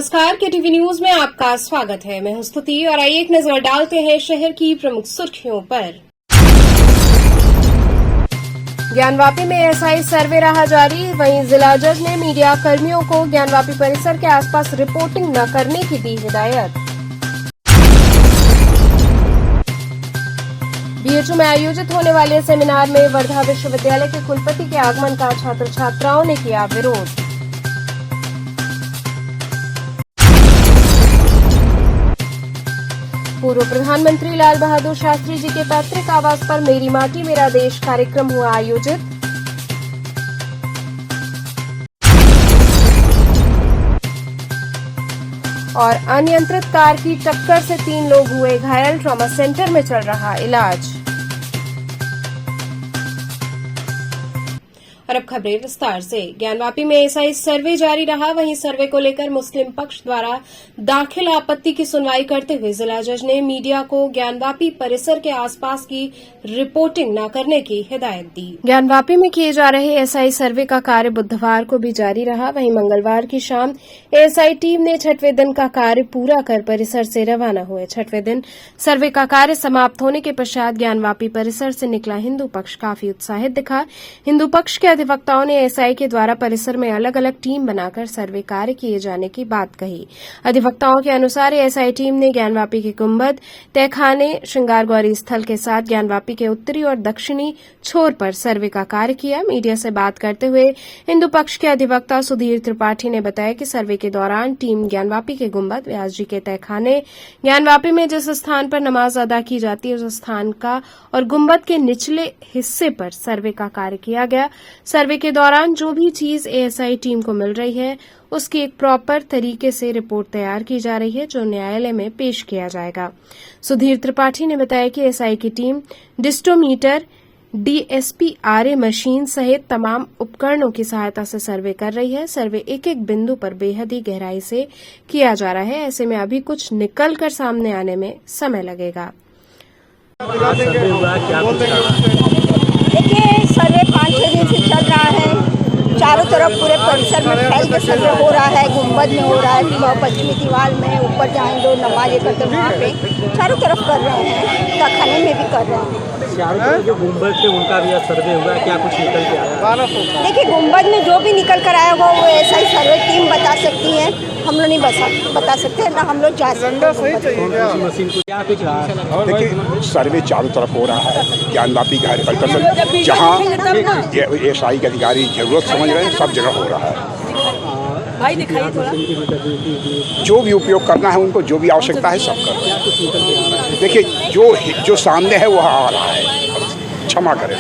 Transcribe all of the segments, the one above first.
नमस्कार, KTV news में आपका स्वागत है। मैं हूं स्तुति और आइए एक नजर डालते हैं शहर की प्रमुख सुर्खियों पर। ज्ञानवापी में एसआई सर्वे रहा जारी। वहीं जिला जज ने मीडिया कर्मियों को ज्ञानवापी परिसर के आसपास रिपोर्टिंग न करने की दी हिदायत। बीएचयू में आयोजित होने वाले सेमिनार में वर्धा विश्वविद्यालय के कुलपति के आगमन का छात्र छात्राओं ने किया विरोध। पूर्व प्रधानमंत्री लाल बहादुर शास्त्री जी के पैतृक आवास पर मेरी माटी मेरा देश कार्यक्रम हुआ आयोजित। और अनियंत्रित कार की टक्कर से 3 लोग हुए घायल, ट्रॉमा सेंटर में चल रहा इलाज। और अब खबरें विस्तार से। ज्ञानवापी में एसआई सर्वे जारी रहा। वहीं सर्वे को लेकर मुस्लिम पक्ष द्वारा दाखिल आपत्ति की सुनवाई करते हुए जिला जज ने मीडिया को ज्ञानवापी परिसर के आसपास की रिपोर्टिंग न करने की हिदायत दी। ज्ञानवापी में किए जा रहे एसआई सर्वे का कार्य बुधवार को भी जारी रहा। वहीं मंगलवार की शाम एसआई टीम ने 6वें दिन का कार्य पूरा कर परिसर से रवाना हुए। 6वें दिन सर्वे का कार्य समाप्त होने के पश्चात ज्ञानवापी परिसर से निकला हिंदू पक्ष काफी उत्साहित दिखा। हिंदू पक्ष के अधिवक्ताओं ने एसआई के द्वारा परिसर में अलग अलग टीम बनाकर सर्वे कार्य किए जाने की बात कही। अधिवक्ताओं के अनुसार एसआई टीम ने ज्ञानवापी के गुंबद, तहखाने, श्रृंगार गौरी स्थल के साथ ज्ञानवापी के उत्तरी और दक्षिणी छोर पर सर्वे का कार्य किया। मीडिया से बात करते हुए हिंदू पक्ष के अधिवक्ता सुधीर त्रिपाठी ने बताया कि सर्वे के दौरान टीम ज्ञानवापी के गुंबद, व्यास जी के तहखाने, ज्ञानवापी में जिस स्थान पर नमाज अदा की जाती है उस स्थान का और गुंबद के निचले हिस्से पर सर्वे का कार्य किया गया। सर्वे के दौरान जो भी चीज एएसआई टीम को मिल रही है उसकी एक प्रॉपर तरीके से रिपोर्ट तैयार की जा रही है जो न्यायालय में पेश किया जाएगा। सुधीर त्रिपाठी ने बताया कि एसआई की टीम डिस्टोमीटर, डीएसपीआरए मशीन सहित तमाम उपकरणों की सहायता से सर्वे कर रही है। सर्वे एक एक बिंदु पर बेहद ही गहराई से किया जा रहा है। ऐसे में अभी कुछ निकल कर सामने आने में समय लगेगा। देखिए, सर्वे 5-6 दिन से चल रहा है। चारों तरफ पूरे परिसर में फैल के सर्वे हो रहा है। गुंबद में हो रहा है, पश्चिमी दीवार में, ऊपर जहाँ जो नमाज करते हैं वहाँ पे चारों तरफ कर रहे हैं, तहखाने में भी कर रहे हैं। चारों तरफ जो गुंबद थे उनका भी सर्वे हुआ, क्या कुछ निकल के आया? देखिए, गुंबद में जो भी निकल कर आया होगा वो ऐसा ही सर्वे टीम बता सकती है, हम लोग नहीं बता सकते ना, हम लोग जा सकते हैं। मशीन को क्या कुछ रहा? देखिए, सर्वे चारों तरफ हो रहा है। ज्ञानवापी का जहाँ एसआई के अधिकारी जरूरत समझ रहे हैं सब जगह हो रहा है। भाई दिखाइए थोड़ा। जो भी उपयोग करना है उनको जो भी आवश्यकता है सब कर रहे हैं। देखिए, जो सामने है वह आ रहा है, क्षमा करें।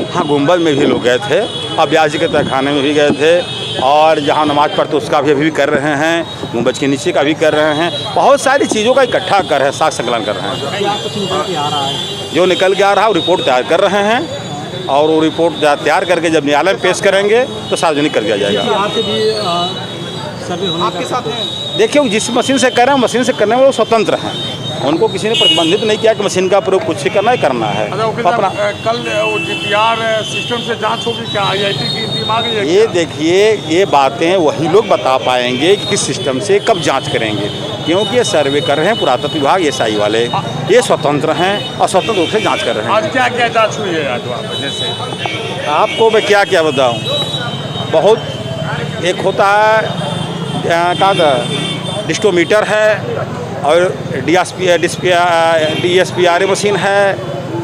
हाँ, गुंबद में भी लोग गए थे, अब व्यास जी के तहखाने में भी गए थे और जहाँ नमाज पढ़ते उसका भी अभी कर रहे हैं, गुंबद के नीचे का भी कर रहे हैं। बहुत सारी चीज़ों का इकट्ठा कर रहे हैं, साथ संकलन कर रहे हैं। जो निकल के आ रहा है वो रिपोर्ट तैयार कर रहे हैं और वो रिपोर्ट तैयार करके जब न्यायालय में पेश करेंगे तो सार्वजनिक कर दिया जाएगा। आपके साथ हैं? देखिए, जिस मशीन से कर रहे हैं मशीन से करने में वो स्वतंत्र हैं, उनको किसी ने प्रतिबंधित नहीं किया कि मशीन का प्रयोग कुछ ही करना ही करना है। अपना कल डीपीआर सिस्टम से जांच होगी क्या? आईआईटी की टीम आ गई है? ये देखिए, ये बातें वही लोग बता पाएंगे कि किस सिस्टम से कब जांच करेंगे, क्योंकि ये सर्वे कर रहे हैं पुरातत्व विभाग, एसआई वाले, ये स्वतंत्र हैं और स्वतंत्र रूप से जांच कर रहे हैं। आज क्या क्या जांच हुई है? आज वहाँ जैसे आपको मैं क्या क्या बताऊँ, बहुत एक होता है क्या डिस्टोमीटर है और डीएसपीआरए मशीन है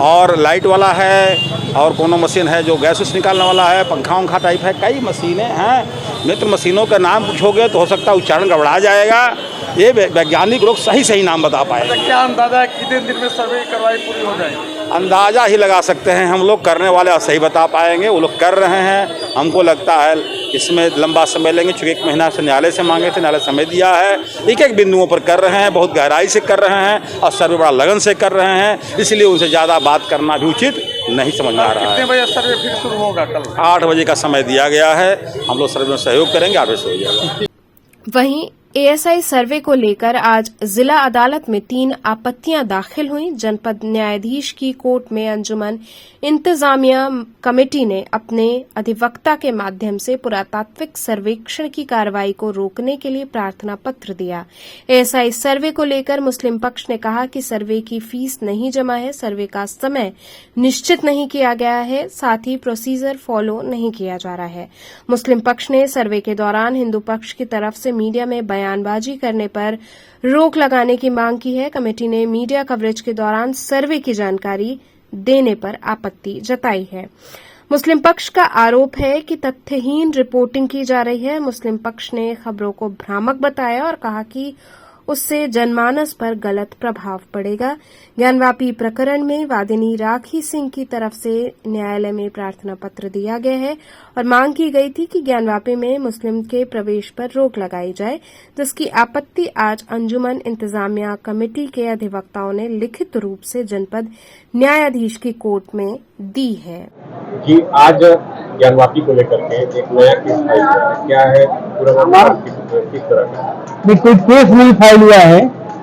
और लाइट वाला है और कोनो मशीन है जो गैस उस निकालने वाला है, पंखा उंखा टाइप है, कई मशीनें हैं। मित्र, मशीनों का नाम पूछोगे तो हो सकता है उच्चारण गड़बड़ा जाएगा। ये वैज्ञानिक लोग सही नाम बता पाएंगे। क्या अंदाजा है कितने दिन में सर्वे कार्रवाई पूरी हो जाएगी? अंदाज़ा ही लगा सकते हैं हम लोग, करने वाले और सही बता पाएंगे। वो लोग कर रहे हैं, हमको लगता है इसमें लंबा समय लेंगे, चूँकि 1 महीना से न्यायालय से मांगे थे, न्यायालय समय दिया है। एक एक बिंदुओं पर कर रहे हैं, बहुत गहराई से कर रहे हैं और सर्वे बड़ा लगन से कर रहे हैं, इसलिए उनसे ज़्यादा बात करना भी उचित नहीं समझ में आ रहा है। कितने बजे सर्वे फिर शुरू होगा? कल 8 बजे का समय दिया गया है, हम लोग सर्वे में सहयोग करेंगे, 8 बजे से हो जाएगा। वहीं एएसआई सर्वे को लेकर आज जिला अदालत में 3 आपत्तियां दाखिल हुईं। जनपद न्यायाधीश की कोर्ट में अंजुमन इंतजामिया कमेटी ने अपने अधिवक्ता के माध्यम से पुरातात्विक सर्वेक्षण की कार्रवाई को रोकने के लिए प्रार्थना पत्र दिया। एएसआई सर्वे को लेकर मुस्लिम पक्ष ने कहा कि सर्वे की फीस नहीं जमा है, सर्वे का समय निश्चित नहीं किया गया है, साथ ही प्रोसीजर फॉलो नहीं किया जा रहा है। मुस्लिम पक्ष ने सर्वे के दौरान हिंदू पक्ष की तरफ से मीडिया में बयानबाजी करने पर रोक लगाने की मांग की है। कमेटी ने मीडिया कवरेज के दौरान सर्वे की जानकारी देने पर आपत्ति जताई है। मुस्लिम पक्ष का आरोप है कि तथ्यहीन रिपोर्टिंग की जा रही है। मुस्लिम पक्ष ने खबरों को भ्रामक बताया और कहा कि उससे जनमानस पर गलत प्रभाव पड़ेगा। ज्ञानवापी प्रकरण में वादिनी राखी सिंह की तरफ से न्यायालय में प्रार्थना पत्र दिया गया है और मांग की गई थी कि ज्ञानवापी में मुस्लिम के प्रवेश पर रोक लगाई जाए, जिसकी आपत्ति आज अंजुमन इंतजामिया कमेटी के अधिवक्ताओं ने लिखित रूप से जनपद न्यायाधीश की कोर्ट में दी है। जी, आज ज्ञानवापी को लेकर के एक नया केस फाइल हुआ है। क्या है पूरा मामला, किस तरह का? कोई केस नहीं फाइल हुआ है।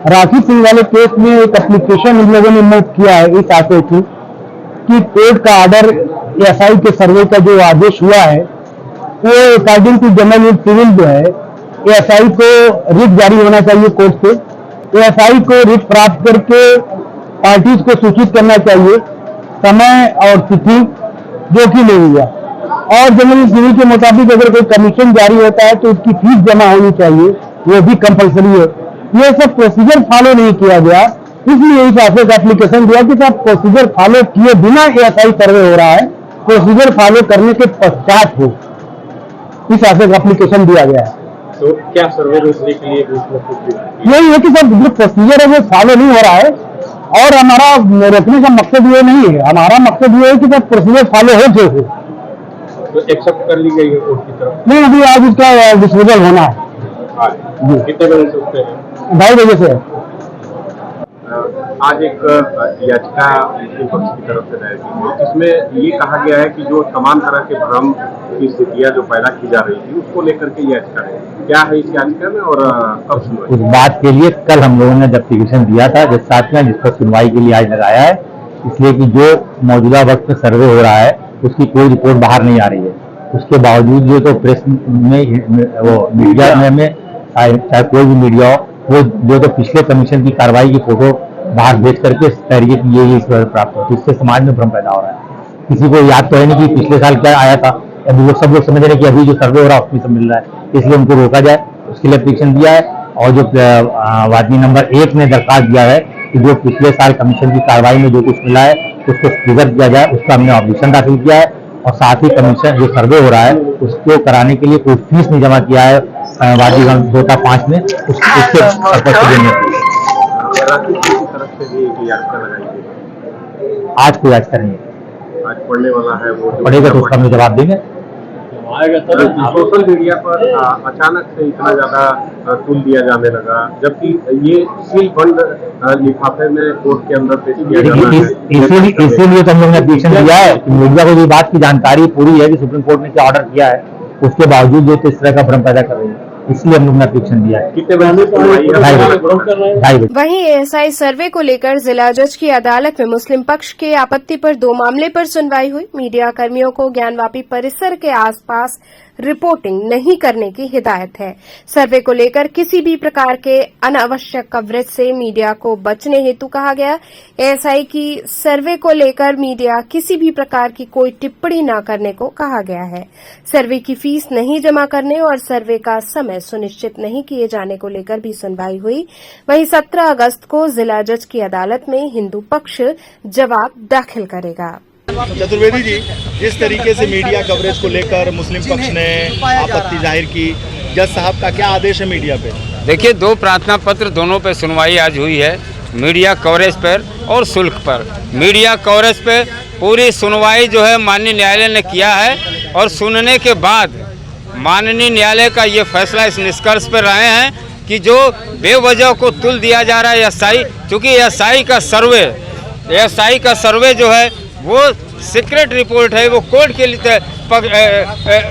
राखी सिंह वाले केस में एक एप्लीकेशन इन लोगों ने मूव किया है इस आशय की कि कोर्ट का ऑर्डर एएसआई के सर्वे का जो आदेश हुआ है वो अकॉर्डिंग टू जनरल सिविल जो है एएसआई को रिट जारी होना चाहिए कोर्ट से। एएसआई को रिट प्राप्त करके पार्टीज को सूचित करना चाहिए समय और तिथि, जो कि नहीं हुआ। और जनरल सिविल के मुताबिक अगर कोई कमीशन जारी होता है तो उसकी फीस जमा होनी चाहिए, वो भी कंपलसरी है। ये सब प्रोसीजर फॉलो नहीं किया गया, इसलिए इस आशय का एप्लीकेशन दिया कि साहब प्रोसीजर फॉलो किए बिना एएसआई सर्वे हो रहा है, प्रोसीजर फॉलो करने के पश्चात हो, इस आशय का एप्लीकेशन दिया गया है। तो क्या सर्वे रोकने के लिए यही है कि सब जो प्रोसीजर है वो फॉलो नहीं हो रहा है और हमारा रोकने का मकसद ये नहीं है। हमारा मकसद ये है कि सब प्रोसीजर फॉलो हो। तो एक्सेप्ट कर ली गई है कोर्ट की तरफ? नहीं, अभी आज उसका डिस्पोजल होना है। कितने बजे से उठते हैं? 2:30 बजे से। आज एक याचिका मुस्लिम पक्ष की तरफ से दायर की गई, जिसमें ये कहा गया है कि जो तमाम तरह के भ्रम की स्थितियां जो पैदा की जा रही थी उसको लेकर के याचिका है। क्या है इस याचिका में और कब सुनवाई? उस बात के लिए कल हम लोगों ने जब एप्लीकेशन दिया था जिस पर सुनवाई के लिए आज लगाया है, इसलिए कि जो मौजूदा वक्त में सर्वे हो रहा है उसकी कोई रिपोर्ट बाहर नहीं आ रही है। उसके बावजूद जो तो प्रेस में वो मीडिया में चाहे कोई भी मीडिया हो, वो जो तो पिछले कमीशन की कार्रवाई की फोटो बाहर भेज करके कह कि ये इस वजह प्राप्त हो, तो इससे समाज में भ्रम पैदा हो रहा है। किसी को याद तो है नहीं कि पिछले साल क्या आया था। अभी लोग सब लोग समझ रहे हैं कि अभी जो सर्वे हो रहा है उसमें सब मिल रहा है, इसलिए उनको रोका जाए, उसके लिए एप्लीकेशन दिया है। और जो वादी नंबर 1 ने दरखास्त दिया है कि जो पिछले साल कमीशन की कार्रवाई में जो कुछ मिला है उसको क्लियर किया जाए, उसका हमने ऑब्जेक्शन दाखिल किया है। और साथ ही कमीशन जो सर्वे हो रहा है उसको कराने के लिए कोई फीस नहीं जमा किया है वादीगण 2/5 में, उसके पर्पज से देने आज कोई याचिका नहीं है। आज पढ़ने वाला है वो पढ़ेगा तो उसका हम जवाब देंगे। सोशल मीडिया पर अचानक से इतना ज्यादा तुल दिया जाने लगा, जबकि ये सील बंद लिफाफे में कोर्ट के अंदर पेश किया जाना है। इसीलिए तो हम लोगों ने एप्लीकेशन दिया है कि मीडिया को ये बात की जानकारी पूरी है कि सुप्रीम कोर्ट ने क्या ऑर्डर किया है, उसके बावजूद जो इस तरह का भ्रम पैदा कर रही है, इसलिए हम लोग ने एप्लीकेशन दिया है। कितने बजे? वहीं एएसआई सर्वे को लेकर जिला जज की अदालत में मुस्लिम पक्ष के आपत्ति पर 2 मामले पर सुनवाई हुई। मीडिया कर्मियों को ज्ञानवापी परिसर के आसपास रिपोर्टिंग नहीं करने की हिदायत है। सर्वे को लेकर किसी भी प्रकार के अनावश्यक कवरेज से मीडिया को बचने हेतु कहा गया। एएसआई की सर्वे को लेकर मीडिया किसी भी प्रकार की कोई टिप्पणी न करने को कहा गया है। सर्वे की फीस नहीं जमा करने और सर्वे का समय सुनिश्चित नहीं किए जाने को लेकर भी सुनवाई हुई। वहीं 17 अगस्त को जिला जज की अदालत में हिंदू पक्ष जवाब दाखिल करेगा। चतुर्वेदी जी, जिस तरीके से मीडिया कवरेज को लेकर मुस्लिम पक्ष ने आपत्ति जाहिर की, जज साहब का क्या आदेश है मीडिया पे? देखिए, 2 प्रार्थना पत्र दोनों पे सुनवाई आज हुई है, मीडिया कवरेज पर और शुल्क पर। मीडिया कवरेज पे पूरी सुनवाई जो है माननीय न्यायालय ने किया है और सुनने के बाद माननीय न्यायालय का ये फैसला इस निष्कर्ष पर रहे हैं कि जो बेवजह को तुल दिया जा रहा है एएसआई, चूँकि एएसआई का सर्वे जो है वो सीक्रेट रिपोर्ट है वो कोर्ट के लिए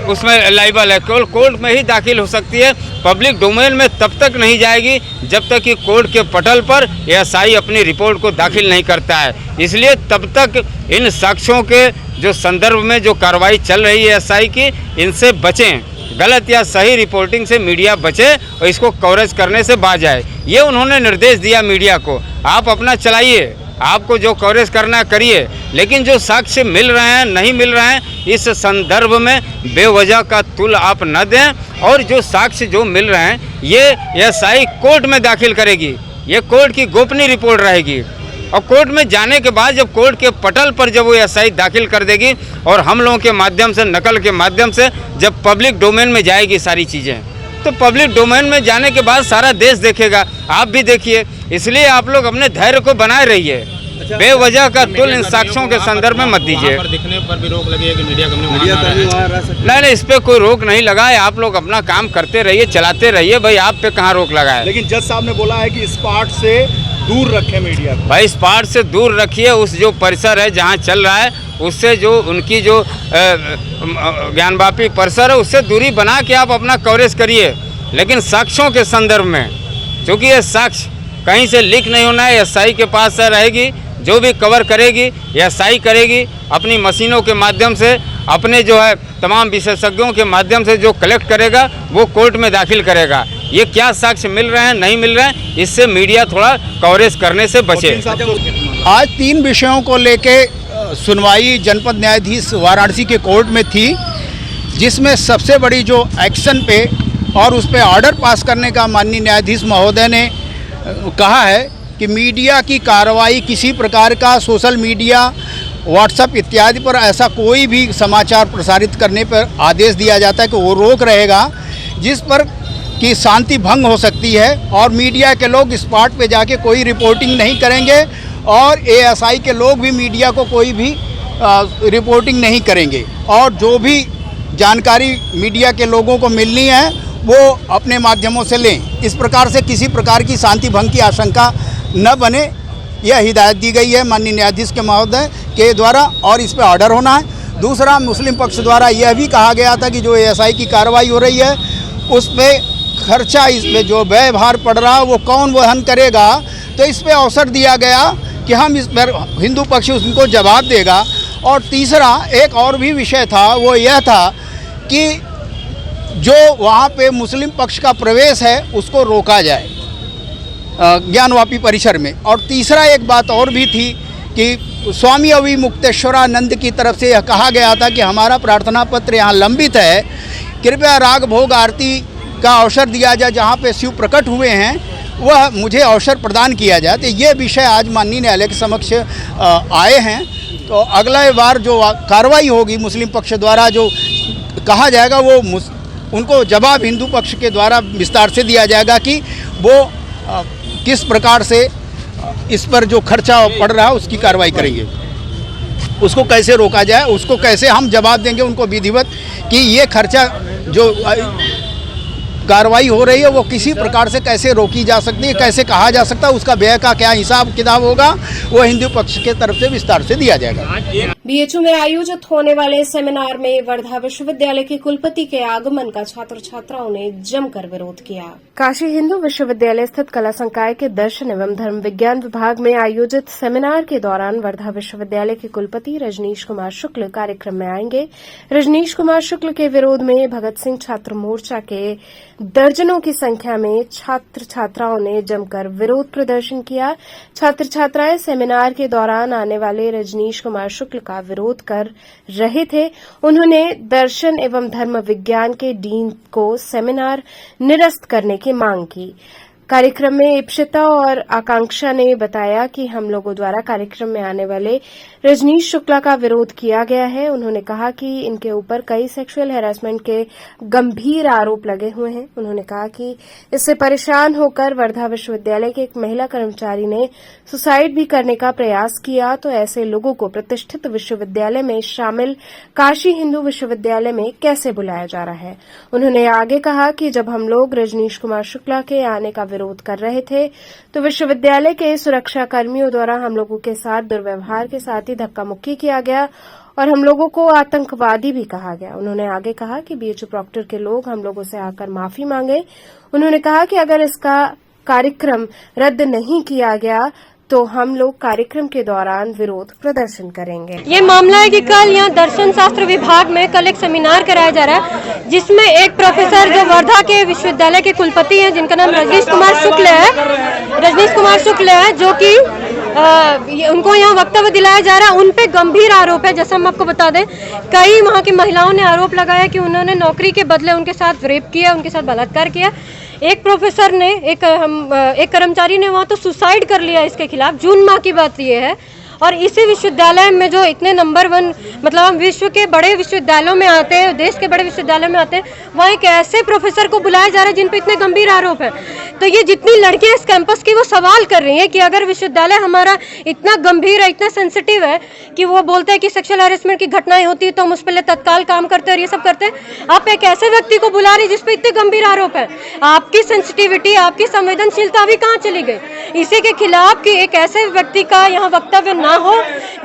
उसमें लाइबल है, केवल कोर्ट में ही दाखिल हो सकती है, पब्लिक डोमेन में तब तक नहीं जाएगी जब तक कि कोर्ट के पटल पर एएसआई अपनी रिपोर्ट को दाखिल नहीं करता है। इसलिए तब तक इन साक्ष्यों के जो संदर्भ में जो कार्रवाई चल रही है एएसआई की, इनसे बचें, गलत या सही रिपोर्टिंग से मीडिया बचे और इसको कवरेज करने से बाज आए। ये उन्होंने निर्देश दिया मीडिया को, आप अपना चलाइए, आपको जो कवरेज करना करिए, लेकिन जो साक्ष्य मिल रहे हैं नहीं मिल रहे हैं इस संदर्भ में बेवजह का तुल आप न दें। और जो साक्ष्य जो मिल रहे हैं ये एएसआई कोर्ट में दाखिल करेगी, ये कोर्ट की गोपनीय रिपोर्ट रहेगी और कोर्ट में जाने के बाद जब कोर्ट के पटल पर जब वो एएसआई दाखिल कर देगी और हम लोगों के माध्यम से, नकल के माध्यम से जब पब्लिक डोमेन में जाएगी सारी चीज़ें, तो पब्लिक डोमेन में जाने के बाद सारा देश देखेगा, आप भी देखिए। इसलिए आप लोग अपने धैर्य को बनाए रहिए, बेवजह का तुल इन साक्ष्यों के संदर्भ में मत दीजिए। दिखने पर भी रोक लगी है कि मीडिया कर्मी वहाँ रह सकते। नहीं, इस पे कोई रोक नहीं लगा है, आप लोग अपना काम करते रहिए, चलाते रहिए, भाई आप पे कहाँ रोक लगा है। लेकिन जज साहब ने बोला है कि स्पॉट से दूर रखें मीडिया को। भाई स्पॉट से दूर रखिए, उस जो परिसर है जहाँ चल रहा है उससे जो उनकी जो ज्ञानवापी परिसर है उससे दूरी बना के आप अपना कवरेज करिए, लेकिन साक्ष्यों के संदर्भ में, क्योंकि ये साक्ष्य कहीं से लीक नहीं होना है, एएसआई के पास रहेगी, जो भी कवर करेगी एएसआई करेगी अपनी मशीनों के माध्यम से, अपने जो है तमाम विशेषज्ञों के माध्यम से जो कलेक्ट करेगा वो कोर्ट में दाखिल करेगा। ये क्या साक्ष्य मिल रहे हैं नहीं मिल रहे हैं, इससे मीडिया थोड़ा कवरेज करने से बचे। आज 3 विषयों को लेके सुनवाई जनपद न्यायाधीश वाराणसी के कोर्ट में थी, जिसमें सबसे बड़ी जो एक्शन पे और उस पर ऑर्डर पास करने का माननीय न्यायाधीश महोदय ने कहा है कि मीडिया की कार्रवाई, किसी प्रकार का सोशल मीडिया, व्हाट्सएप इत्यादि पर ऐसा कोई भी समाचार प्रसारित करने पर आदेश दिया जाता है कि वो रोक रहेगा, जिस पर कि शांति भंग हो सकती है और मीडिया के लोग स्पॉट पे जाके कोई रिपोर्टिंग नहीं करेंगे और एएसआई के लोग भी मीडिया को कोई भी रिपोर्टिंग नहीं करेंगे और जो भी जानकारी मीडिया के लोगों को मिलनी है वो अपने माध्यमों से लें। इस प्रकार से किसी प्रकार की शांति भंग की आशंका न बने, यह हिदायत दी गई है माननीय न्यायाधीश के महोदय के द्वारा और इस पर ऑर्डर होना है। दूसरा, मुस्लिम पक्ष द्वारा यह भी कहा गया था कि जो एएसआई की कार्रवाई हो रही है उस पर खर्चा, इसमें जो व्यय भार पड़ रहा है वो कौन वहन करेगा, तो इस पर अवसर दिया गया कि हम इस पर हिंदू पक्ष उनको जवाब देगा। और तीसरा एक और भी विषय था, वो यह था कि जो वहाँ पे मुस्लिम पक्ष का प्रवेश है उसको रोका जाए ज्ञानवापी परिसर में। और तीसरा एक बात और भी थी कि स्वामी अविमुक्तेश्वरानंद की तरफ से यह कहा गया था कि हमारा प्रार्थना पत्र यहाँ लंबित है, कृपया राग भोग आरती का अवसर दिया जाए, जहाँ पे शिव प्रकट हुए हैं वह मुझे अवसर प्रदान किया जाए। तो ये विषय आज माननीय न्यायालय के समक्ष आए हैं। तो अगला बार जो कार्रवाई होगी मुस्लिम पक्ष द्वारा जो कहा जाएगा वो उनको जवाब हिंदू पक्ष के द्वारा विस्तार से दिया जाएगा कि वो किस प्रकार से इस पर जो खर्चा पड़ रहा है उसकी कार्रवाई करेंगे, उसको कैसे रोका जाए, उसको कैसे हम जवाब देंगे उनको विधिवत कि ये खर्चा जो कार्रवाई हो रही है वो किसी प्रकार से कैसे रोकी जा सकती है, कैसे कहा जा सकता है, उसका व्यय का क्या हिसाब किताब होगा वो हिंदू पक्ष के तरफ से विस्तार से दिया जाएगा। बीएचयू में आयोजित होने वाले सेमिनार में वर्धा विश्वविद्यालय के कुलपति के आगमन का छात्र छात्राओं ने जमकर विरोध किया। काशी हिंदू विश्वविद्यालय स्थित कला संकाय के दर्शन एवं धर्म विज्ञान विभाग में आयोजित सेमिनार के दौरान वर्धा विश्वविद्यालय के कुलपति रजनीश कुमार शुक्ल कार्यक्रम में आएंगे। रजनीश कुमार शुक्ल के विरोध में भगत सिंह छात्र मोर्चा के दर्जनों की संख्या में छात्र छात्राओं ने जमकर विरोध प्रदर्शन किया। छात्र छात्राएं सेमिनार के दौरान आने वाले रजनीश कुमार शुक्ल का विरोध कर रहे थे। उन्होंने दर्शन एवं धर्म विज्ञान के डीन को सेमिनार निरस्त करने की मांग की। कार्यक्रम में इप्सिता और आकांक्षा ने बताया कि हम लोगों द्वारा कार्यक्रम में आने वाले रजनीश शुक्ला का विरोध किया गया है। उन्होंने कहा कि इनके ऊपर कई सेक्सुअल हैरेसमेंट के गंभीर आरोप लगे हुए हैं। उन्होंने कहा कि इससे परेशान होकर वर्धा विश्वविद्यालय के एक महिला कर्मचारी ने सुसाइड भी करने का प्रयास किया, तो ऐसे लोगों को प्रतिष्ठित विश्वविद्यालय में शामिल काशी हिंदू विश्वविद्यालय में कैसे बुलाया जा रहा है। उन्होंने आगे कहा कि जब हम लोग रजनीश कुमार शुक्ला के आने का विरोध कर रहे थे तो विश्वविद्यालय के सुरक्षा कर्मियों द्वारा हम लोगों के साथ दुर्व्यवहार के साथ ही धक्का मुक्की किया गया और हम लोगों को आतंकवादी भी कहा गया। उन्होंने आगे कहा कि बीएचयू प्रॉक्टर के लोग हम लोगों से आकर माफी मांगे। उन्होंने कहा कि अगर इसका कार्यक्रम रद्द नहीं किया गया तो हम लोग कार्यक्रम के दौरान विरोध प्रदर्शन करेंगे। ये मामला है कि कल यहाँ दर्शन शास्त्र विभाग में कल एक सेमिनार कराया जा रहा है जिसमें एक प्रोफेसर जो वर्धा के विश्वविद्यालय के कुलपति हैं जिनका नाम रजनीश कुमार शुक्ल है जो कि उनको यहाँ वक्तव्य दिलाया जा रहा है। उन पे गंभीर आरोप है। जैसा हम आपको बता दें, कई वहाँ की महिलाओं ने आरोप लगाया कि उन्होंने नौकरी के बदले उनके साथ रेप किया, उनके साथ बलात्कार किया। एक प्रोफेसर ने एक कर्मचारी ने वहाँ तो सुसाइड कर लिया इसके खिलाफ। जून माह की बात ये है। और इसी विश्वविद्यालय में जो इतने नंबर 1 मतलब हम विश्व के बड़े विश्वविद्यालयों में आते हैं, देश के बड़े विश्वविद्यालयों में आते हैं, वहाँ एक ऐसे प्रोफेसर को बुलाया जा रहा है जिन पे इतने गंभीर आरोप है। तो ये जितनी लड़कियां इस कैंपस की वो सवाल कर रही हैं कि अगर विश्वविद्यालय हमारा इतना गंभीर है, इतना सेंसिटिव है कि वो बोलते हैं कि सेक्सुअल हैरेसमेंट की घटनाएं होती है तो हम उस पर तत्काल काम करते हैं और ये सब करते हैं। आप एक ऐसे व्यक्ति को बुला रहे हैं जिसपे इतने गंभीर आरोप है। आपकी सेंसिटिविटी, आपकी संवेदनशीलता अभी कहाँ चली गई? इसी के खिलाफ कि एक ऐसे व्यक्ति का यहाँ वक्तव्य ना हो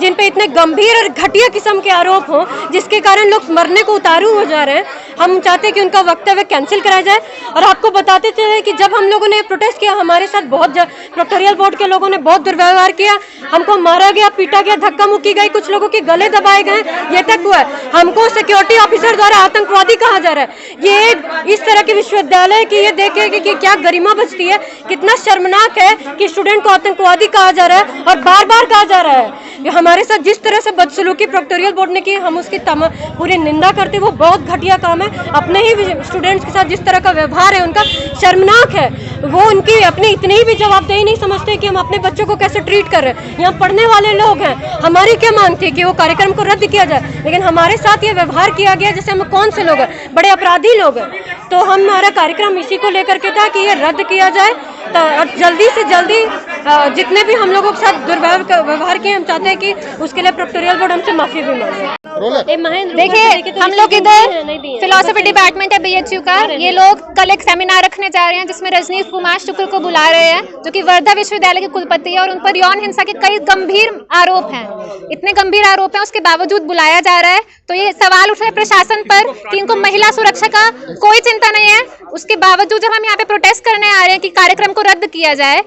जिन पे इतने गंभीर और घटिया किस्म के आरोप हो, जिसके कारण लोग मरने को उतारू हो जा रहे हैं। हम चाहते हैं कि उनका वक्तव्य कैंसिल कराया जाए। और आपको बताते थे कि जब हम लोगों ने प्रोटेस्ट किया, हमारे साथ बहुत प्रोक्टोरियल बोर्ड के लोगों ने बहुत दुर्व्यवहार किया। हमको मारा गया, पीटा गया, धक्का मुक्की गई, कुछ लोगों के गले दबाए गए, ये तक हुआ है। हमको सिक्योरिटी ऑफिसर द्वारा आतंकवादी कहा जा रहा है। ये इस तरह के विश्वविद्यालय की ये देखे कि क्या गरिमा बचती है। कितना शर्मनाक है कि स्टूडेंट को आतंकवादी कहा जा रहा है और बार बार कहा जा रहा है। हमारे साथ जिस तरह से बदसलूकी प्रोक्टोरियल बोर्ड ने की, हम उसकी पूरी निंदा करते। वो बहुत घटिया काम है। अपने ही स्टूडेंट्स के साथ जिस तरह का व्यवहार है उनका शर्मनाक है। वो उनकी अपनी इतनी भी जवाबदेही नहीं समझते कि हम अपने बच्चों को कैसे ट्रीट कर रहे हैं। यहाँ पढ़ने वाले लोग हैं। हमारी क्या मांग थी कि वो कार्यक्रम को रद्द किया जाए, लेकिन हमारे साथ ये व्यवहार किया गया जैसे हम कौन से लोग हैं, बड़े अपराधी लोग हैं। तो हमारा कार्यक्रम इसी को लेकर के था कि ये रद्द किया जाए। तो जल्दी से जल्दी जितने भी हम लोगों के साथ दुर्व्यवहार किए, हम चाहते हैं कि उसके लिए प्रोक्टोरियल बोर्ड हमसे माफी भी मांगे। देखिए, हम लोग इधर फिलोसफी डिपार्टमेंट है बीएचयू का। ये लोग कल एक सेमिनार रखने जा रहे हैं जिसमें रजनीश कुमार शुक्ल को बुला रहे हैं जो कि वर्धा विश्वविद्यालय के कुलपति है और उन पर यौन हिंसा के कई गंभीर आरोप हैं। इतने गंभीर आरोप हैं, उसके बावजूद बुलाया जा रहा है। तो ये सवाल उठ रहे हैं प्रशासन पर कि इनको महिला सुरक्षा का कोई चिंता नहीं है। उसके बावजूद जब हम यहाँ पे प्रोटेस्ट करने आ रहे हैं कि कार्यक्रम को रद्द किया जाए,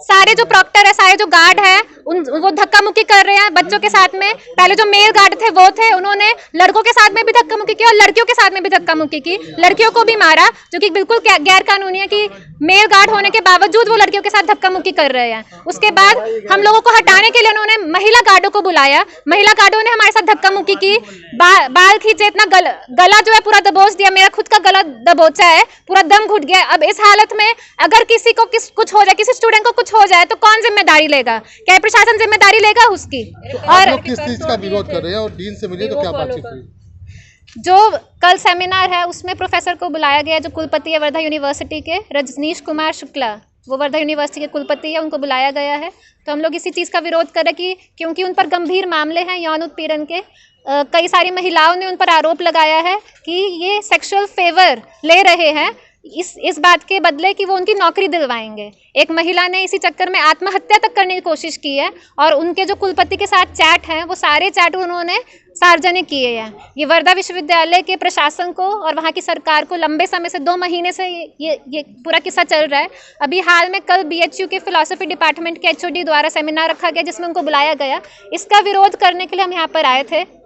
सारे जो प्रॉक्टर है, सारे जो गार्ड है, वो धक्का मुक्की कर रहे हैं बच्चों के साथ में। पहले जो मेल गार्ड थे वो थे, उन्होंने लड़कों के साथ में भी धक्का मुक्की की और लड़कियों के साथ में भी धक्का मुक्की की। लड़कियों को भी मारा, जो कि बिल्कुल गैर कानूनी है कि मेल गार्ड होने के बावजूद वो लड़कियों के साथ धक्का मुक्की कर रहे हैं। उसके बाद हम लोगों को हटाने के लिए उन्होंने महिला गार्डों को बुलाया। महिला गार्डों ने हमारे साथ धक्का मुक्की की, बाल खींचे, इतना गला जो है पूरा दबोच दिया। मेरा खुद का गला दबोचा है, पूरा दम घुट गया। अब इस हालत में अगर किसी को कुछ हो जाए, किसी स्टूडेंट को कुछ हो जाए तो कौन जिम्मेदारी लेगा? क्या प्रशासन जिम्मेदारी लेगा उसकी? और किस चीज का विरोध कर रहे हैं और डीन से मिले तो क्या बातचीत हुई? जो कल सेमिनार है उसमें प्रोफेसर को बुलाया गया जो कुलपति है वर्धा यूनिवर्सिटी के, रजनीश कुमार शुक्ला, वो वर्धा यूनिवर्सिटी के कुलपति है, उनको बुलाया गया है। तो हम लोग इसी चीज़ का विरोध कर रहे हैं कि क्योंकि उन पर गंभीर मामले हैं यौन उत्पीड़न के। कई सारी महिलाओं ने उन पर आरोप लगाया है कि ये सेक्सुअल फेवर ले रहे हैं इस बात के बदले कि वो उनकी नौकरी दिलवाएंगे। एक महिला ने इसी चक्कर में आत्महत्या तक करने की कोशिश की है और उनके जो कुलपति के साथ चैट हैं वो सारे चैट उन्होंने सार्वजनिक किए हैं। ये वर्धा विश्वविद्यालय के प्रशासन को और वहाँ की सरकार को लंबे समय से 2 महीने से ये पूरा किस्सा चल रहा है। अभी हाल में कल बीएचयू के फिलोसफी डिपार्टमेंट के एचओडी द्वारा सेमिनार रखा गया जिसमें उनको बुलाया गया। इसका विरोध करने के लिए हम यहाँ पर आए थे।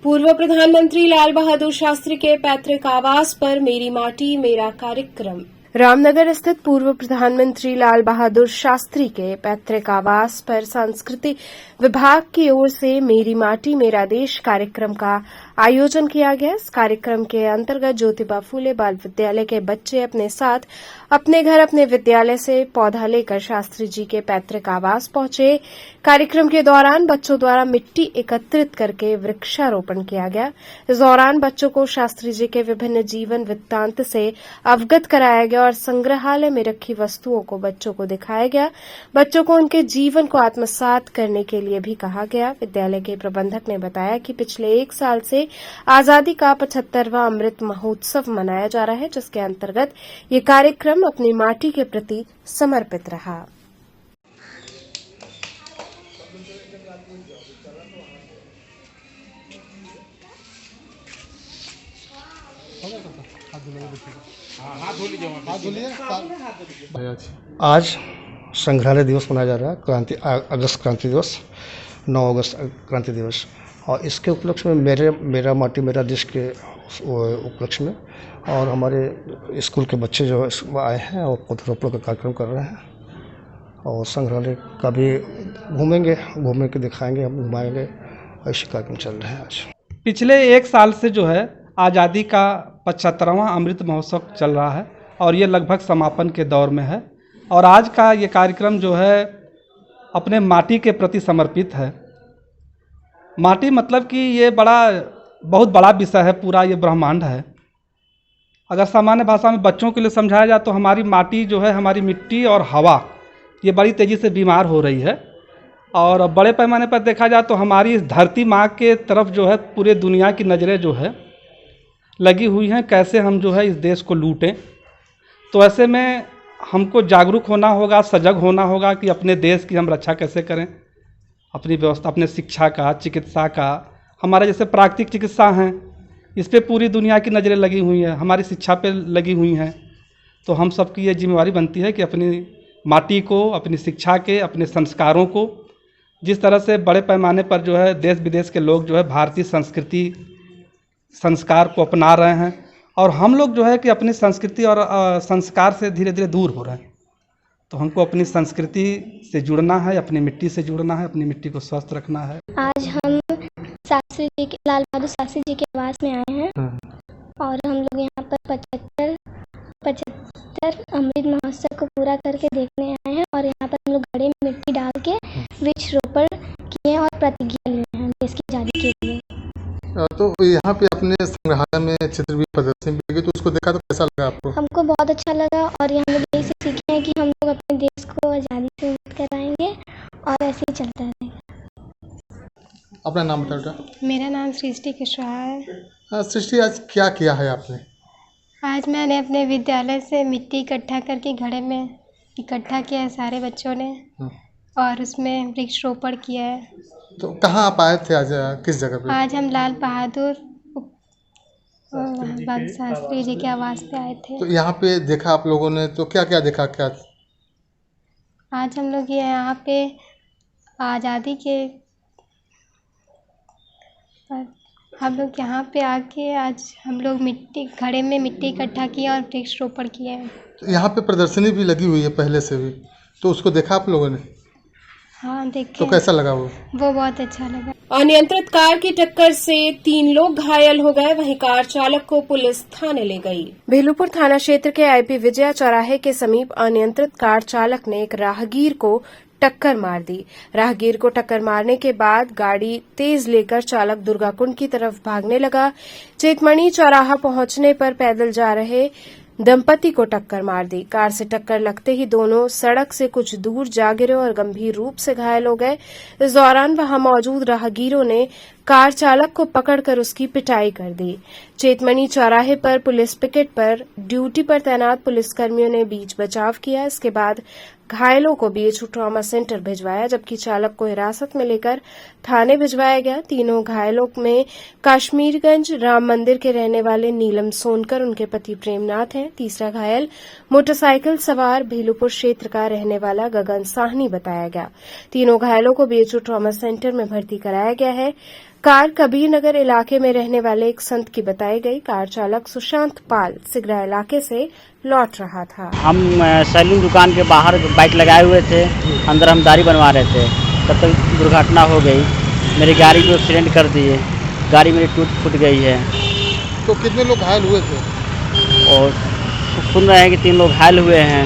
पूर्व प्रधानमंत्री लाल बहादुर शास्त्री के पैतृक आवास पर मेरी माटी मेरा कार्यक्रम। रामनगर स्थित पूर्व प्रधानमंत्री लाल बहादुर शास्त्री के पैतृक आवास पर सांस्कृतिक विभाग की ओर से मेरी माटी मेरा देश कार्यक्रम का आयोजन किया गया। इस कार्यक्रम के अंतर्गत ज्योतिबा फूले बाल विद्यालय के बच्चे अपने साथ अपने घर अपने विद्यालय से पौधा लेकर शास्त्री जी के पैतृक आवास पहुंचे। कार्यक्रम के दौरान बच्चों द्वारा मिट्टी एकत्रित करके वृक्षारोपण किया गया। इस दौरान बच्चों को शास्त्री जी के विभिन्न जीवन वृत्तांत से अवगत कराया गया और संग्रहालय में रखी वस्तुओं को बच्चों को दिखाया गया। बच्चों को उनके जीवन को आत्मसात करने के लिए भी कहा गया। विद्यालय के प्रबंधक ने बताया कि पिछले 1 साल से आजादी का 75वां अमृत महोत्सव मनाया जा रहा है, जिसके अंतर्गत ये कार्यक्रम अपनी माटी के प्रति समर्पित रहा। आज संग्रहालय दिवस मनाया जा रहा है, अगस्त क्रांति दिवस, 9 अगस्त क्रांति दिवस, और इसके उपलक्ष्य में मेरा माटी मेरा देश के उपलक्ष्य में और हमारे स्कूल के बच्चे जो आए हैं और पौधरोपण का कार्यक्रम कर रहे हैं, और संग्रहालय का भी घूमेंगे दिखाएंगे, हम घुमाएंगे, ऐसे कार्यक्रम चल रहे हैं। आज पिछले 1 साल से जो है आज़ादी का 75वां अमृत महोत्सव चल रहा है और ये लगभग समापन के दौर में है, और आज का ये कार्यक्रम जो है अपने माटी के प्रति समर्पित है। माटी मतलब कि ये बहुत बड़ा विषय है, पूरा ये ब्रह्मांड है। अगर सामान्य भाषा में बच्चों के लिए समझाया जाए तो हमारी माटी जो है, हमारी मिट्टी और हवा, ये बड़ी तेज़ी से बीमार हो रही है, और बड़े पैमाने पर देखा जाए तो हमारी धरती माँ के तरफ जो है पूरे दुनिया की नज़रें जो है लगी हुई हैं, कैसे हम जो है इस देश को लूटें। तो ऐसे में हमको जागरूक होना होगा, सजग होना होगा कि अपने देश की हम रक्षा कैसे करें, अपनी व्यवस्था, अपने शिक्षा का, चिकित्सा का, हमारे जैसे प्राकृतिक चिकित्सा हैं, इस पे पूरी दुनिया की नज़रें लगी हुई हैं, हमारी शिक्षा पे लगी हुई हैं। तो हम सबकी ये जिम्मेवारी बनती है कि अपनी माटी को, अपनी शिक्षा के, अपने संस्कारों को, जिस तरह से बड़े पैमाने पर जो है देश विदेश के लोग जो है भारतीय संस्कृति संस्कार को अपना रहे हैं, और हम लोग जो है कि अपनी संस्कृति और संस्कार से धीरे धीरे दूर हो रहे हैं। तो हमको अपनी संस्कृति से जुड़ना है, अपनी मिट्टी से जुड़ना है, अपनी मिट्टी को स्वस्थ रखना है। आज हम शास्त्री जी के, लाल बहादुर शास्त्री जी के आवास में आए हैं, और हम लोग यहाँ पर 75 अमृत महोत्सव को पूरा करके देखने आए हैं, और यहाँ पर हम लोग घड़े में मिट्टी डाल के वृक्ष रोपण किए और प्रतिज्ञा लिए हैं देश की आज़ादी के लिए। तो यहाँ पे अपने संग्रहालय में चित्र भी प्रदर्शनी भी लगी, तो उसको देखा तो कैसा लगा आपको? हमको बहुत अच्छा लगा, और यहाँ लोग यही से सीखे हैं कि हम लोग अपने देश को आज़ादी से मुक्त कराएंगे और ऐसे ही चलता रहेगा। अपना नाम बता बेटा। मेरा नाम सृष्टि कुशवाहा है। सृष्टि, आज क्या किया है आपने? आज मैंने अपने विद्यालय से मिट्टी इकट्ठा करके घड़े में इकट्ठा किया है सारे बच्चों ने, और उसमें वृक्ष रोपण किया है। तो कहाँ आप आए थे आज, किस जगह पे? आज हम लाल बहादुर शास्त्री जी के आवास पे आए थे। तो यहाँ पे देखा आप लोगों ने, तो क्या क्या देखा? क्या आज हम लोग यहाँ पे आज़ादी के हम लोग यहाँ पे आके आज हम लोग घड़े में मिट्टी इकट्ठा किया और वृक्ष रोपण किए हैं। तो यहाँ पे प्रदर्शनी भी लगी हुई है पहले से भी, तो उसको देखा आप लोगों ने? हाँ, देखे। तो कैसा लगा वो बहुत अच्छा लगा। अनियंत्रित कार की टक्कर से 3 लोग घायल हो गए, वहीं कार चालक को पुलिस थाने ले गई। भेलूपुर थाना क्षेत्र के आईपी विजया चौराहे के समीप अनियंत्रित कार चालक ने एक राहगीर को टक्कर मार दी। राहगीर को टक्कर मारने के बाद गाड़ी तेज लेकर चालक दुर्गाकुंड की तरफ भागने लगा। चेतमणि चौराहा पहुंचने पर पैदल जा रहे दंपति को टक्कर मार दी। कार से टक्कर लगते ही दोनों सड़क से कुछ दूर जा गिरे और गंभीर रूप से घायल हो गए। इस दौरान वहां मौजूद राहगीरों ने कार चालक को पकड़कर उसकी पिटाई कर दी। चेतमणि चौराहे पर पुलिस पिकेट पर ड्यूटी पर तैनात पुलिसकर्मियों ने बीच बचाव किया। इसके बाद घायलों को बीएचयू ट्रॉमा सेंटर भिजवाया, जबकि चालक को हिरासत में लेकर थाने भिजवाया गया। तीनों घायलों में काश्मीरगंज राम मंदिर के रहने वाले नीलम सोनकर, उनके पति प्रेमनाथ हैं। तीसरा घायल मोटरसाइकिल सवार भेलूपुर क्षेत्र का रहने वाला गगन साहनी बताया गया। तीनों घायलों को बीएचयू ट्रॉमा सेंटर में भर्ती कराया गया है। कार कबीर नगर इलाके में रहने वाले एक संत की बताई गई। कार चालक सुशांत पाल सिगरा इलाके से लौट रहा था। हम सैलून दुकान के बाहर बाइक लगाए हुए थे, अंदर हम दाढ़ी बनवा रहे थे, तब तक दुर्घटना हो गई। मेरी गाड़ी को एक्सीडेंट कर दिए, गाड़ी मेरी टूट फूट गई है। तो कितने लोग घायल हुए थे? और सुन रहे हैं कि 3 लोग घायल हुए हैं।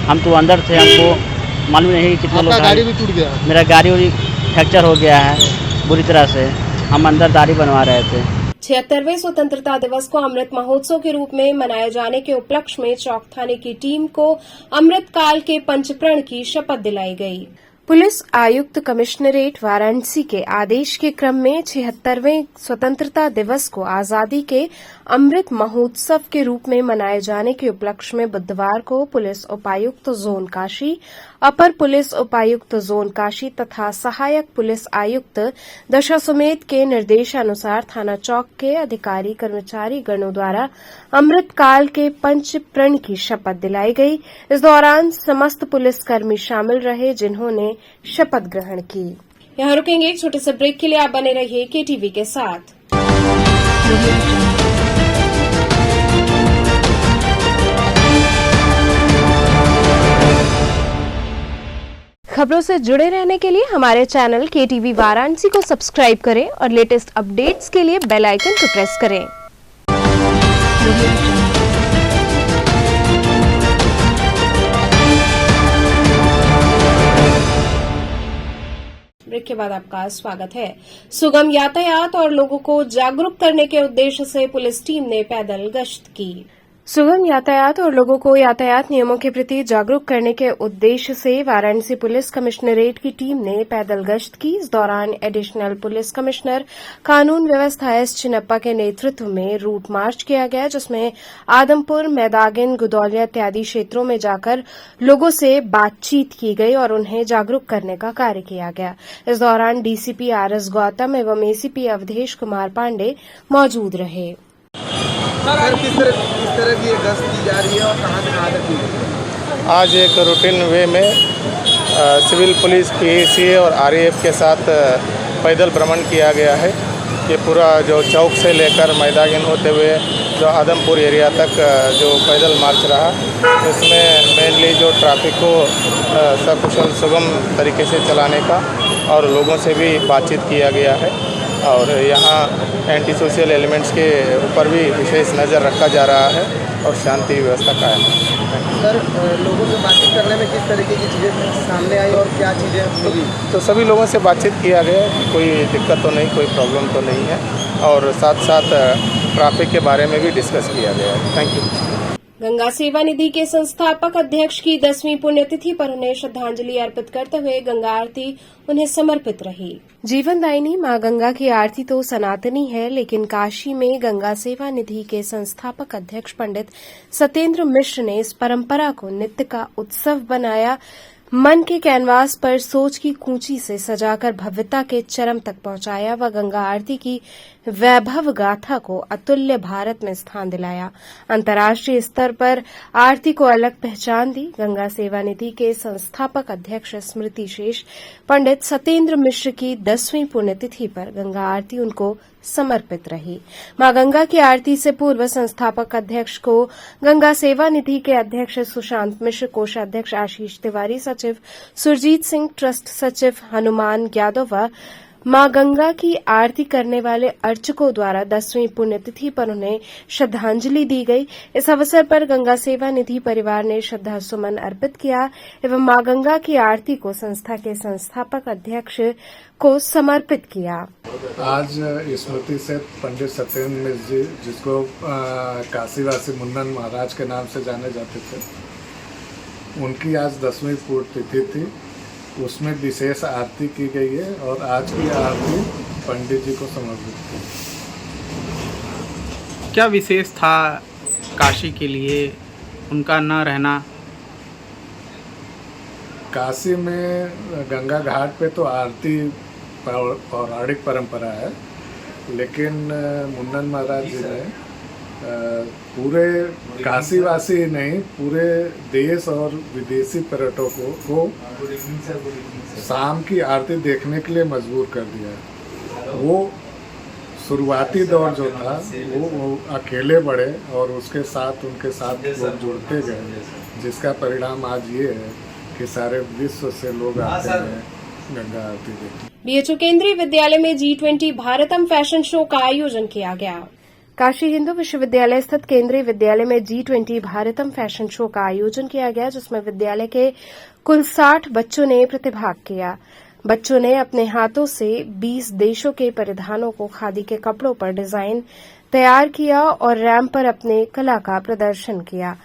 हम तो अंदर थे, हमको मालूम नहीं कि कितने लोग। गाड़ी भी टूट गया? मेरा गाड़ी फ्रैक्चर हो गया है बुरी तरह से। हम अंदर दाढ़ी बनवा रहे थे। 76वें स्वतंत्रता दिवस को अमृत महोत्सव के रूप में मनाए जाने के उपलक्ष्य में चौक थाने की टीम को अमृत काल के पंचप्रण की शपथ दिलाई गई। पुलिस आयुक्त कमिश्नरेट वाराणसी के आदेश के क्रम में 76वें स्वतंत्रता दिवस को आजादी के अमृत महोत्सव के रूप में मनाए जाने के उपलक्ष्य में बुधवार को पुलिस उपायुक्त जोन काशी, अपर पुलिस उपायुक्त जोन काशी तथा सहायक पुलिस आयुक्त दशाश्वमेध के निर्देशानुसार थाना चौक के अधिकारी कर्मचारी गणों द्वारा अमृतकाल के पंच प्रण की शपथ दिलाई गई। इस दौरान समस्त पुलिसकर्मी शामिल रहे जिन्होंने शपथ ग्रहण की। यहां रुकेंगे एक छोटे से ब्रेक के लिए, आप बने रहिए केटीवी के साथ। खबरों से जुड़े रहने के लिए हमारे चैनल केटीवी वाराणसी को सब्सक्राइब करें और लेटेस्ट अपडेट्स के लिए बेल आइकन को प्रेस करें। ब्रेक के बाद आपका स्वागत है। सुगम यातायात और लोगों को जागरूक करने के उद्देश्य से पुलिस टीम ने पैदल गश्त की। सुगम यातायात और लोगों को यातायात नियमों के प्रति जागरूक करने के उद्देश्य से वाराणसी पुलिस कमिश्नरेट की टीम ने पैदल गश्त की। इस दौरान एडिशनल पुलिस कमिश्नर कानून व्यवस्था एस चिन्नप्पा के नेतृत्व में रूट मार्च किया गया, जिसमें आदमपुर, मैदागिन, गुदौलिया इत्यादि क्षेत्रों में जाकर लोगों से बातचीत की गई और उन्हें जागरूक करने का कार्य किया गया। इस दौरान डीसीपी आरएस गौतम एवं एसीपी अवधेश कुमार पांडे मौजूद रहे। सर, किस तरह की गश्त की जा रही है और कहाँ से कहाँ तक की गई है? आज एक रूटीन वे में सिविल पुलिस, पीएसी और आरएएफ के साथ पैदल भ्रमण किया गया है। ये पूरा जो चौक से लेकर मैदागिन होते हुए जो आदमपुर एरिया तक जो पैदल मार्च रहा, इसमें मेनली जो ट्रैफिक को सकुशल सुगम तरीके से चलाने का और लोगों से भी बातचीत किया गया है और यहाँ एंटी सोशल एलिमेंट्स के ऊपर भी विशेष नज़र रखा जा रहा है और शांति व्यवस्था कायम है। सर, लोगों से बातचीत करने में किस तरीके की चीज़ें सामने आई और क्या चीज़ें होगी? तो सभी लोगों से बातचीत किया गया, कोई दिक्कत तो नहीं, कोई प्रॉब्लम तो नहीं है और साथ साथ ट्रैफिक के बारे में भी डिस्कस किया गया है। Thank you. गंगा सेवा निधि के संस्थापक अध्यक्ष की 10वीं पुण्यतिथि पर उन्हें श्रद्धांजलि अर्पित करते हुए गंगा आरती उन्हें समर्पित रही। जीवनदायिनी मां गंगा की आरती तो सनातनी है, लेकिन काशी में गंगा सेवा निधि के संस्थापक अध्यक्ष पंडित सत्येंद्र मिश्र ने इस परंपरा को नित्य का उत्सव बनाया। मन के कैनवास पर सोच की कूंची से सजाकर भव्यता के चरम तक पहुंचाया व गंगा आरती की वैभव गाथा को अतुल्य भारत में स्थान दिलाया। अंतर्राष्ट्रीय स्तर पर आरती को अलग पहचान दी। गंगा सेवा निधि के संस्थापक अध्यक्ष स्मृति शेष पंडित सत्येंद्र मिश्र की 10वीं पुण्यतिथि पर गंगा आरती उनको समर्पित रही। मां गंगा की आरती से पूर्व संस्थापक अध्यक्ष को गंगा सेवा निधि के अध्यक्ष सुशांत मिश्र, कोषाध्यक्ष आशीष तिवारी, सचिव सुरजीत सिंह, ट्रस्ट सचिव हनुमान यादव व मां गंगा की आरती करने वाले अर्चकों द्वारा 10वीं पुण्यतिथि पर उन्हें श्रद्धांजलि दी गई। इस अवसर पर गंगा सेवा निधि परिवार ने श्रद्धा सुमन अर्पित किया एवं मां गंगा की आरती को संस्था के संस्थापक अध्यक्ष को समर्पित किया। आज स्मृति से पंडित सत्येंद्र मिश्र जी, जिसको काशीवासी मुन्नन महाराज के नाम से जाने जाते थे, उनकी आज 10वीं पुण्यतिथि थी। उसमें विशेष आरती की गई है और आज की आरती पंडित जी को समर्पित की। क्या विशेष था काशी के लिए उनका न रहना? काशी में गंगा घाट पे तो आरती पौराणिक परंपरा है, लेकिन मुन्नन महाराज जी ने पूरे काशीवासी ही नहीं, पूरे देश और विदेशी पर्यटकों को शाम की आरती देखने के लिए मजबूर कर दिया। वो शुरुआती दौर जो था वो अकेले बढ़े और उसके साथ उनके साथ लोग जुड़ते गए, जिसका परिणाम आज ये है कि सारे विश्व से लोग आते हैं गंगा आरती देखने। बीएचयू केंद्रीय विद्यालय में G20 भारतम फैशन शो का आयोजन किया गया। काशी हिंदू विश्वविद्यालय स्थित केंद्रीय विद्यालय में G20 भारतम फैशन शो का आयोजन किया गया, जिसमें विद्यालय के कुल 60 बच्चों ने प्रतिभाग किया। बच्चों ने अपने हाथों से 20 देशों के परिधानों को खादी के कपड़ों पर डिजाइन तैयार किया और रैंप पर अपने कला का प्रदर्शन किया।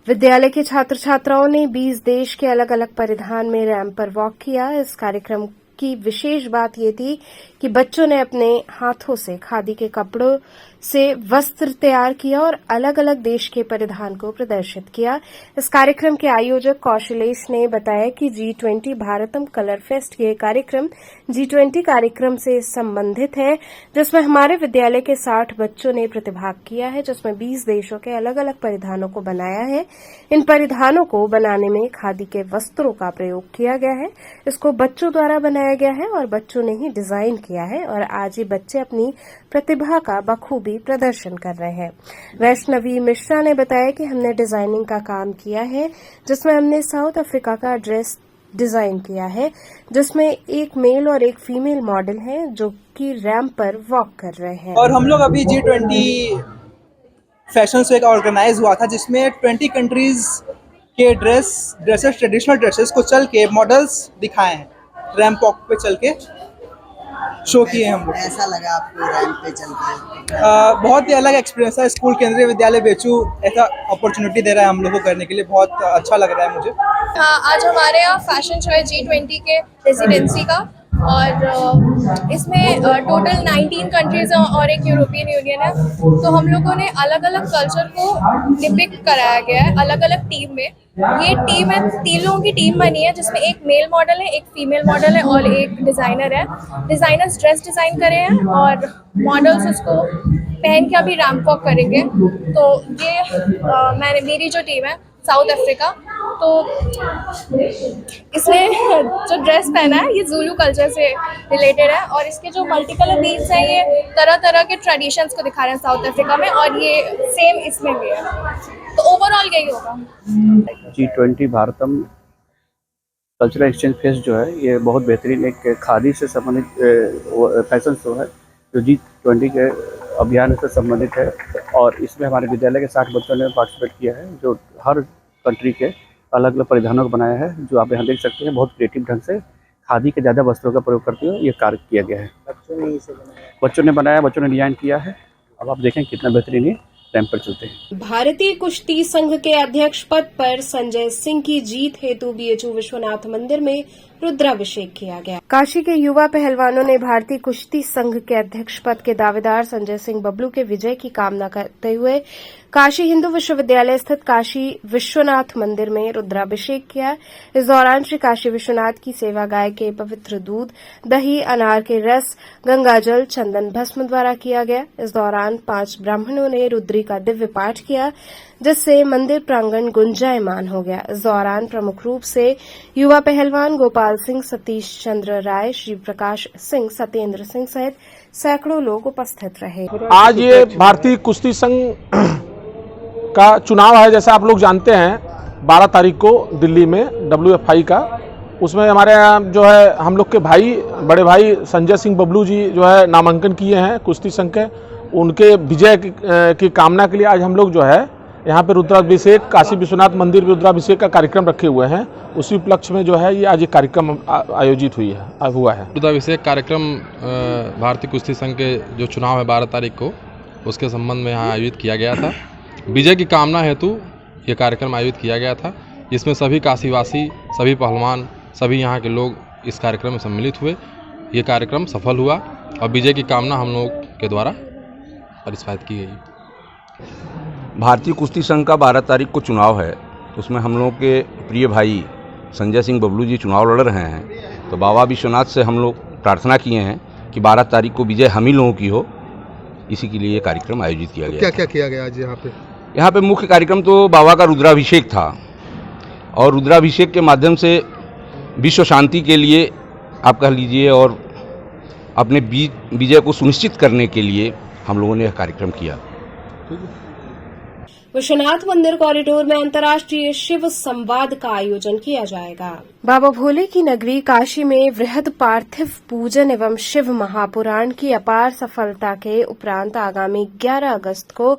विद्यालय के छात्र छात्राओं ने 20 देश के अलग अलग परिधान में रैंप पर वॉक किया। इस कार्यक्रम की विशेष बात ये थी कि बच्चों ने अपने हाथों से खादी के कपड़ों से वस्त्र तैयार किया और अलग अलग देश के परिधान को प्रदर्शित किया। इस कार्यक्रम के आयोजक कौशलेश ने बताया कि G20 भारतम कलर फेस्ट ये कार्यक्रम G20 कार्यक्रम से संबंधित है, जिसमें हमारे विद्यालय के 60 बच्चों ने प्रतिभाग किया है, जिसमें 20 देशों के अलग अलग परिधानों को बनाया है। इन परिधानों को बनाने में खादी के वस्त्रों का प्रयोग किया गया है। इसको बच्चों द्वारा बनाया गया है और बच्चों ने ही डिजाइन किया है और आज ये बच्चे अपनी प्रतिभा का बखूबी प्रदर्शन कर रहे हैं। वैष्णवी मिश्रा ने बताया कि हमने डिजाइनिंग का काम किया है, जिसमें हमने साउथ अफ्रीका का ड्रेस डिजाइन किया है, जिसमें एक मेल और एक फीमेल मॉडल है जो कि रैंप पर वॉक कर रहे हैं। और हम लोग अभी G20 फैशन शो का ऑर्गेनाइज हुआ था, जिसमें 20 कंट्रीज के ड्रेसेस ट्रेडिशनल ड्रेसेस को चल के मॉडल्स दिखाए हैं, रैंप वॉक पे चल के शो किए हम लोग। ऐसा लगा आपको रैंप पे चल के? बहुत ही अलग एक्सपीरियंस है। स्कूल केंद्रीय विद्यालय बेचू ऐसा अपॉर्चुनिटी दे रहा है हम लोग को करने के लिए, बहुत अच्छा लग रहा है मुझे। हाँ, आज हमारे यहाँ फैशन शो है G20 के रेजिडेंसी का और इसमें टोटल 19 कंट्रीज और एक यूरोपियन यूनियन है। तो हम लोगों ने अलग अलग कल्चर को डिपिक्ट कराया गया है अलग अलग टीम में। ये टीम है, 3 लोगों की टीम बनी है, जिसमें एक मेल मॉडल है, एक फीमेल मॉडल है और एक डिज़ाइनर है। डिज़ाइनर्स ड्रेस डिज़ाइन करे हैं और मॉडल्स उसको पहन के अभी रैंप वॉक करेंगे। तो ये मेरी जो टीम है साउथ अफ्रीका, तो इसने जो ड्रेस पहना है ये ज़ुलू कल्चर से रिलेटेड है और इसके जो मल्टी कलर बीड्स हैं ये तरह तरह के ट्रेडिशंस को दिखा रहे हैं साउथ अफ्रीका में और ये सेम इसमें भी है। तो ओवरऑल यही होगा। G20 Bharatam cultural exchange fest जो है ये बहुत बेहतरीन एक खादी से संबंधित फैशन शो है जो G20 के अभियान से संबंधित है और इसमें हमारे विद्यालय के 60 बच्चों ने पार्टिसिपेट किया है, जो हर कंट्री के अलग अलग परिधानों को बनाया है, जो आप यहाँ देख सकते हैं। बहुत क्रिएटिव ढंग से खादी के ज़्यादा वस्त्रों का प्रयोग करते हुए ये कार्य किया गया है। बच्चों ने बनाया, बच्चों ने डिजाइन किया है। अब आप देखें कितना बेहतरीन ये रैंप पर चलते हैं। भारतीय कुश्ती संघ के अध्यक्ष पद पर संजय सिंह की जीत हेतु BHU विश्वनाथ मंदिर में रुद्राभिषेक किया गया। काशी के युवा पहलवानों ने भारतीय कुश्ती संघ के अध्यक्ष पद के दावेदार संजय सिंह बबलू के विजय की कामना करते हुए काशी हिंदू विश्वविद्यालय स्थित काशी विश्वनाथ मंदिर में रुद्राभिषेक किया। इस दौरान श्री काशी विश्वनाथ की सेवा गाय के पवित्र दूध, दही, अनार के रस, गंगाजल, चंदन भस्म द्वारा किया गया। इस दौरान 5 ब्राह्मणों ने रुद्री का दिव्य पाठ किया, जिससे मंदिर प्रांगण गुंजायमान हो गया। इस दौरान प्रमुख रूप से युवा पहलवान गोपाल सिंह, सतीश चंद्र राय, श्री प्रकाश सिंह, सत्येंद्र सिंह सहित सैकड़ों लोग उपस्थित रहे। आज ये भारतीय कुश्ती संघ का चुनाव है, जैसा आप लोग जानते हैं 12 तारीख को दिल्ली में WFI का, उसमें हमारे यहाँ जो है हम लोग के भाई, बड़े भाई संजय सिंह बबलू जी जो है नामांकन किए हैं कुश्ती संघ के। उनके विजय की कामना के लिए आज हम लोग जो है यहाँ पे रुद्राभिषेक, काशी विश्वनाथ मंदिर में रुद्राभिषेक का कार्यक्रम रखे हुए हैं। उसी उपलक्ष्य में जो है ये आज एक कार्यक्रम आयोजित हुआ है। रुद्राभिषेक कार्यक्रम भारतीय कुश्ती संघ के जो चुनाव है 12 तारीख को, उसके संबंध में यहाँ आयोजित किया गया था। विजय की कामना हेतु ये कार्यक्रम आयोजित किया गया था, जिसमें सभी काशीवासी, सभी पहलवान, सभी यहाँ के लोग इस कार्यक्रम में सम्मिलित हुए। ये कार्यक्रम सफल हुआ और विजय की कामना हम लोग के द्वारा परिस्फादित की गई। भारतीय कुश्ती संघ का 12 तारीख को चुनाव है, उसमें हम लोग के प्रिय भाई संजय सिंह बबलू जी चुनाव लड़ रहे हैं। तो बाबा विश्वनाथ से हम लोग प्रार्थना किए हैं कि 12 तारीख को विजय हम ही लोगों की हो, इसी के लिए ये कार्यक्रम आयोजित किया गया। क्या क्या किया गया आज यहाँ पे मुख्य कार्यक्रम तो बाबा का रुद्राभिषेक था और रुद्राभिषेक के माध्यम से विश्व शांति के लिए आप कह लीजिए और अपने विजय को सुनिश्चित करने के लिए हम लोगों ने यह कार्यक्रम किया। विश्वनाथ मंदिर कॉरिडोर में अंतर्राष्ट्रीय शिव संवाद का आयोजन किया जाएगा। बाबा भोले की नगरी काशी में वृहद पार्थिव पूजन एवं शिव महापुराण की अपार सफलता के उपरांत आगामी 11 अगस्त को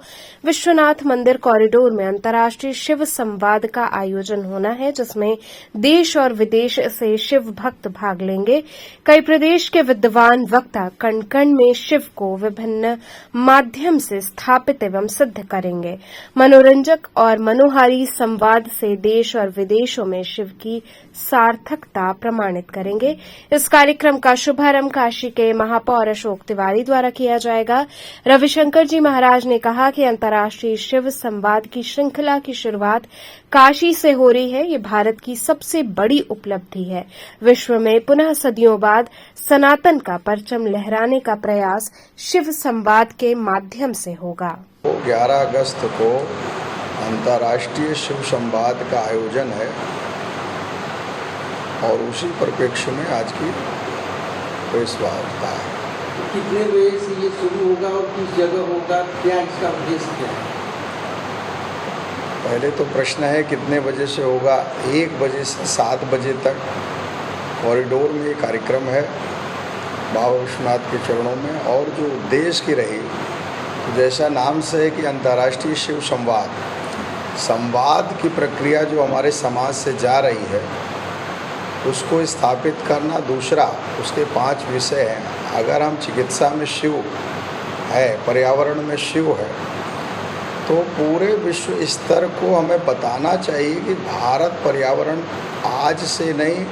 विश्वनाथ मंदिर कॉरिडोर में अंतर्राष्ट्रीय शिव संवाद का आयोजन होना है, जिसमें देश और विदेश से शिव भक्त भाग लेंगे। कई प्रदेश के विद्वान वक्ता कण कण में शिव को विभिन्न माध्यम से स्थापित एवं सिद्ध करेंगे। मनोरंजक और मनोहारी संवाद से देश और विदेशों में शिव की सार्थकता प्रमाणित करेंगे। इस कार्यक्रम का शुभारंभ काशी के महापौर अशोक तिवारी द्वारा किया जाएगा। रविशंकर जी महाराज ने कहा कि अंतर्राष्ट्रीय शिव संवाद की श्रृंखला की शुरुआत काशी से हो रही है। ये भारत की सबसे बड़ी उपलब्धि है। विश्व में पुनः सदियों बाद सनातन का परचम लहराने का प्रयास शिव संवाद के माध्यम से होगा। 11 अगस्त को अंतर्राष्ट्रीय शिव संवाद का आयोजन है और उसी परिप्रेक्ष्य में आज की प्रेस वार्ता है। कितने बजे से ये शुरू होगा और किस जगह होगा, क्या इसका उद्देश्य क्या है? पहले तो प्रश्न है कितने बजे से होगा। 1 बजे से 7 बजे तक कॉरिडोर में ये कार्यक्रम है बाबा विश्वनाथ के चरणों में। और जो उद्देश्य की रही, जैसा नाम से है कि अंतर्राष्ट्रीय शिव संवाद की प्रक्रिया जो हमारे समाज से जा रही है उसको स्थापित करना। दूसरा, उसके 5 विषय हैं। अगर हम चिकित्सा में शिव है, पर्यावरण में शिव है, तो पूरे विश्व स्तर को हमें बताना चाहिए कि भारत पर्यावरण आज से नहीं,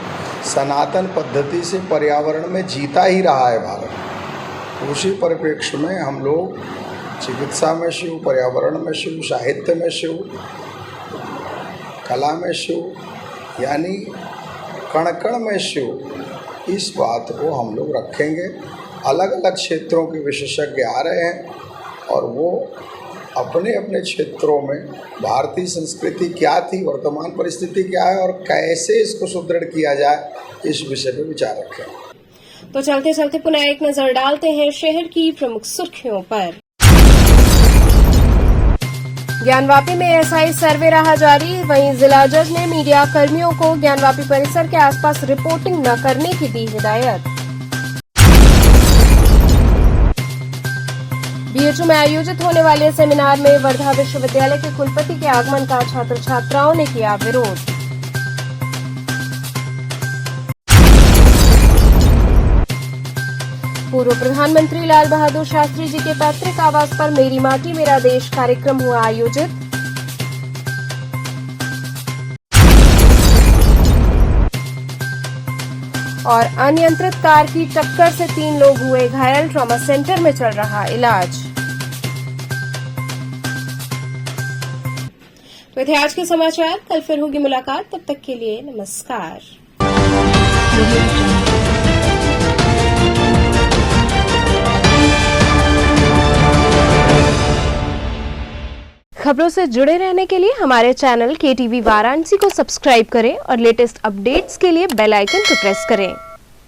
सनातन पद्धति से पर्यावरण में जीता ही रहा है भारत। उसी परिप्रेक्ष्य में हम लोग चिकित्सा में शिव, पर्यावरण में शिव, साहित्य में शिव, कला में शिव, यानी कण कण में शिव, इस बात को हम लोग रखेंगे। अलग अलग क्षेत्रों के विशेषज्ञ आ रहे हैं और वो अपने अपने क्षेत्रों में भारतीय संस्कृति क्या थी, वर्तमान परिस्थिति क्या है और कैसे इसको सुदृढ़ किया जाए, इस विषय पर विचार रखें। तो चलते चलते पुनः एक नजर डालते हैं शहर की प्रमुख सुर्खियों पर। ज्ञानवापी में एसआई सर्वे रहा जारी। वहीं जिला जज ने मीडिया कर्मियों को ज्ञानवापी परिसर के आसपास रिपोर्टिंग न करने की दी हिदायत। बीएचयू में आयोजित होने वाले सेमिनार में वर्धा विश्वविद्यालय के कुलपति के आगमन का छात्र छात्राओं ने किया विरोध। पूर्व प्रधानमंत्री लाल बहादुर शास्त्री जी के पैतृक आवास पर मेरी माटी मेरा देश कार्यक्रम हुआ आयोजित। और अनियंत्रित कार की टक्कर से 3 लोग हुए घायल, ट्रॉमा सेंटर में चल रहा इलाज। तो थे आज के समाचार। कल फिर होगी मुलाकात, तब तक के लिए नमस्कार। खबरों से जुड़े रहने के लिए हमारे चैनल KTV वाराणसी को सब्सक्राइब करें और लेटेस्ट अपडेट्स के लिए बेल आइकन को प्रेस करें।